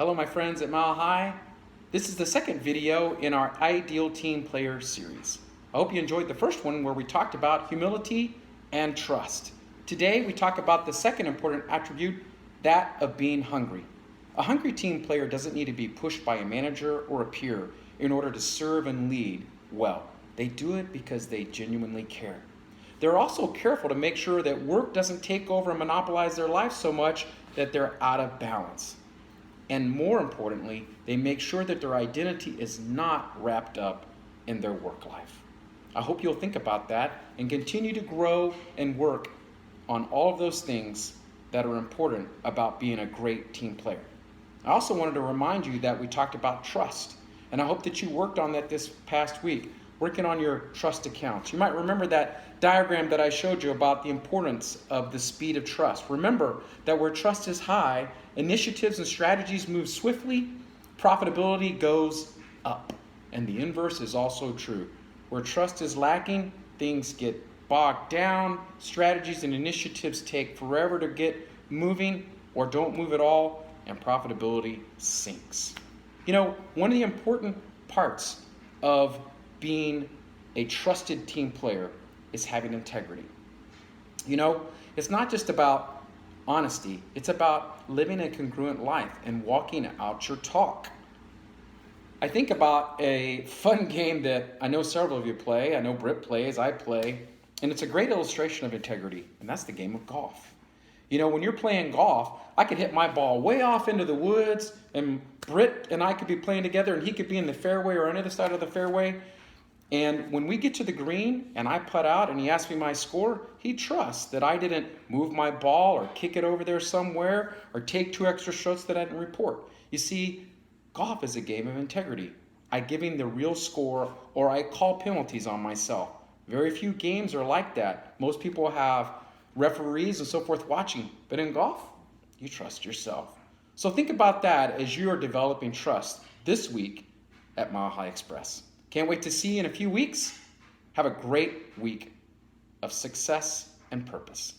Hello my friends at Mile High. This is the second video in our Ideal Team Player series. I hope you enjoyed the first one where we talked about humility and trust. Today we talk about the second important attribute, that of being hungry. A hungry team player doesn't need to be pushed by a manager or a peer in order to serve and lead well. They do it because they genuinely care. They're also careful to make sure that work doesn't take over and monopolize their life so much that they're out of balance. And more importantly, they make sure that their identity is not wrapped up in their work life. I hope you'll think about that and continue to grow and work on all of those things that are important about being a great team player. I also wanted to remind you that we talked about trust, and I hope that you worked on that this past week, working on your trust accounts. You might remember that diagram that I showed you about the importance of the speed of trust. Remember that where trust is high, initiatives and strategies move swiftly, profitability goes up. And the inverse is also true. Where trust is lacking, things get bogged down, strategies and initiatives take forever to get moving or don't move at all, and profitability sinks. You know, one of the important parts of being a trusted team player is having integrity. You know, it's not just about honesty, it's about living a congruent life and walking out your talk. I think about a fun game that I know several of you play, I know Britt plays, I play, and it's a great illustration of integrity, and that's the game of golf. You know, when you're playing golf, I could hit my ball way off into the woods, and Britt and I could be playing together, and he could be in the fairway or on the other side of the fairway. And when we get to the green and I putt out and he asks me my score, he trusts that I didn't move my ball or kick it over there somewhere or take 2 extra strokes that I didn't report. You see, golf is a game of integrity. I give him the real score or I call penalties on myself. Very few games are like that. Most people have referees and so forth watching. But in golf, you trust yourself. So think about that as you are developing trust this week at Mile High Express. Can't wait to see you in a few weeks. Have a great week of success and purpose.